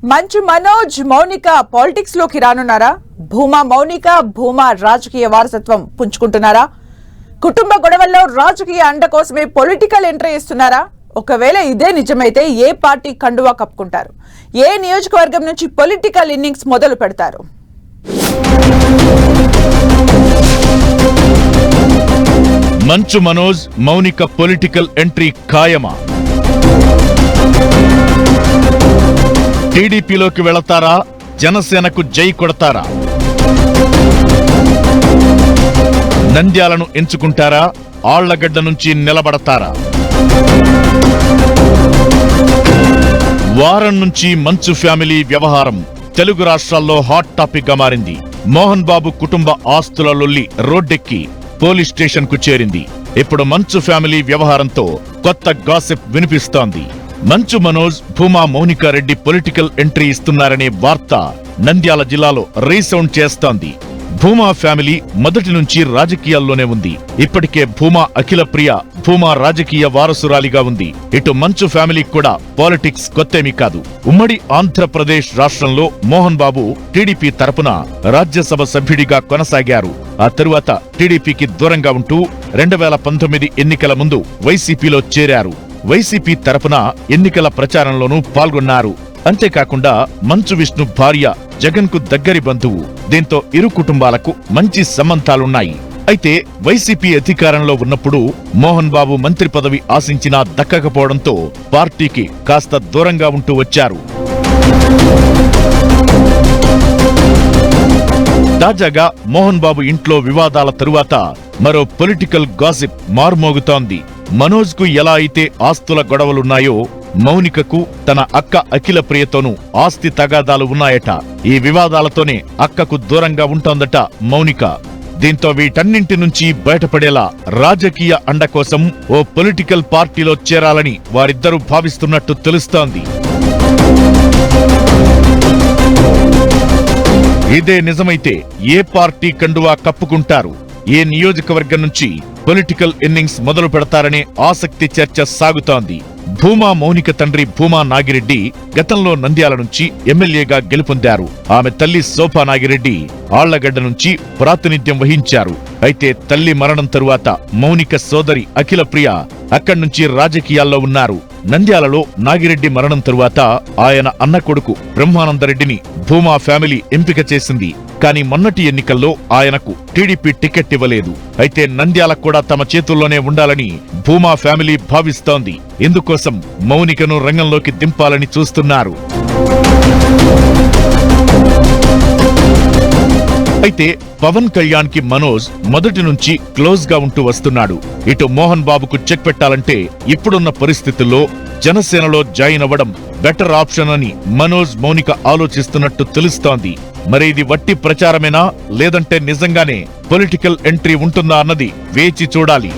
Manchu Manoj Mounika politics లోకి రానున్నారా? భూమా మౌనిక రాజకీయ వారసత్వం పుంజుకుంటున్నారా? కుటుంబ గొడవల్లో రాజకీయ అండ కోసమే పొలిటికల్ ఎంట్రీ ఇస్తున్నారా? ఒకవేళ ఇదే నిజమైతే ఏ పార్టీ కండువా కప్పుకుంటారు? ఏ నియోజకవర్గం నుంచి పొలిటికల్ ఇన్నింగ్స్ మొదలు పెడతారు? Manchu Manoj Mounika political entry ఖాయమా? టీడీపీలోకి వెళతారా? జనసేనకు జై కొడతారా? నంద్యాలను ఎంచుకుంటారా? ఆళ్లగడ్డ నుంచి నిలబడతారా? వారం నుంచి మంచు ఫ్యామిలీ వ్యవహారం తెలుగు రాష్ట్రాల్లో హాట్ టాపిక్ గా మారింది. మోహన్ బాబు కుటుంబ ఆస్తుల లొల్లి రోడ్డెక్కి పోలీస్ స్టేషన్ కు చేరింది. ఇప్పుడు మంచు ఫ్యామిలీ వ్యవహారంతో కొత్త గాసిప్ వినిపిస్తోంది. మంచు మనోజ్ భూమా మౌనిక రెడ్డి పొలిటికల్ ఎంట్రీ ఇస్తున్నారనే వార్త నంద్యాల జిల్లాలో రీసౌండ్ చేస్తోంది. భూమా ఫ్యామిలీ మొదటి నుంచి రాజకీయాల్లోనే ఉంది. ఇప్పటికే భూమా అఖిల ప్రియ భూమా రాజకీయ వారసురాలిగా ఉంది. ఇటు మంచు ఫ్యామిలీ కూడా పాలిటిక్స్ కొత్తేమీ కాదు. ఉమ్మడి ఆంధ్రప్రదేశ్ రాష్ట్రంలో మోహన్ బాబు టీడీపీ తరపున రాజ్యసభ సభ్యుడిగా కొనసాగారు. ఆ తరువాత టీడీపీకి దూరంగా ఉంటూ 2019 ఎన్నికల ముందు వైసీపీలో చేరారు. వైసీపీ తరపున ఎన్నికల ప్రచారంలోనూ పాల్గొన్నారు. అంతేకాకుండా మంచు విష్ణు భార్య జగన్ కు దగ్గరి బంధువు. దీంతో ఇరు కుటుంబాలకు మంచి సంబంధాలున్నాయి. అయితే వైసీపీ అధికారంలో ఉన్నప్పుడు మోహన్ బాబు మంత్రి పదవి ఆశించినా దక్కకపోవడంతో పార్టీకి కాస్త దూరంగా ఉంటూ వచ్చారు. తాజాగా మోహన్ బాబు ఇంట్లో వివాదాల తరువాత మరో పొలిటికల్ గాసిప్ మార్మోగుతోంది. మనోజ్ కు ఎలా అయితే ఆస్తుల గొడవలున్నాయో మౌనికకు తన అక్క అఖిల ప్రియతోనూ ఆస్తి తగాదాలు ఉన్నాయట. ఈ వివాదాలతోనే అక్కకు దూరంగా ఉంటోందట మౌనిక. దీంతో వీటన్నింటి నుంచి బయటపడేలా రాజకీయ అండ కోసం ఓ పొలిటికల్ పార్టీలో చేరాలని వారిద్దరూ భావిస్తున్నట్టు తెలుస్తోంది. ఇదే నిజమైతే ఏ పార్టీ కండువా కప్పుకుంటారు? ఏ నియోజకవర్గం నుంచి పొలిటికల్ ఇన్నింగ్స్ మొదలు పెడతారనే ఆసక్తి చర్చ సాగుతోంది. భూమా మౌనిక తండ్రి భూమా నాగిరెడ్డి గతంలో నంద్యాల నుంచి ఎమ్మెల్యేగా గెలుపొందారు. ఆమె తల్లి శోభా నాగిరెడ్డి ఆళ్లగడ్డ నుంచి ప్రాతినిధ్యం వహించారు. అయితే తల్లి మరణం తరువాత మౌనిక సోదరి అఖిల ప్రియ అక్కడి నుంచి రాజకీయాల్లో ఉన్నారు. నంద్యాలలో నాగిరెడ్డి మరణం తరువాత ఆయన అన్న కొడుకు బ్రహ్మానందరెడ్డిని భూమా ఫ్యామిలీ ఎంపిక చేసింది. కానీ మొన్నటి ఎన్నికల్లో ఆయనకు టీడీపీ టికెట్ ఇవ్వలేదు. అయితే నంద్యాల కూడా తమ చేతుల్లోనే ఉండాలని భూమా ఫ్యామిలీ భావిస్తోంది. ఇందుకోసం మౌనికను రంగంలోకి దింపాలని చూస్తున్నారు. అయితే పవన్ కళ్యాణ్ కి మనోజ్ మొదటి నుంచి క్లోజ్ గా ఉంటూ వస్తున్నాడు. ఇటు మోహన్ బాబుకు చెక్ పెట్టాలంటే ఇప్పుడున్న పరిస్థితుల్లో జనసేనలో జాయిన్ అవ్వడం బెటర్ ఆప్షన్ అని మనోజ్ మౌనిక ఆలోచిస్తున్నట్టు తెలుస్తోంది. మరి ఇది వట్టి ప్రచారమేనా, లేదంటే నిజంగానే పొలిటికల్ ఎంట్రీ ఉంటుందా అన్నది వేచి చూడాలి.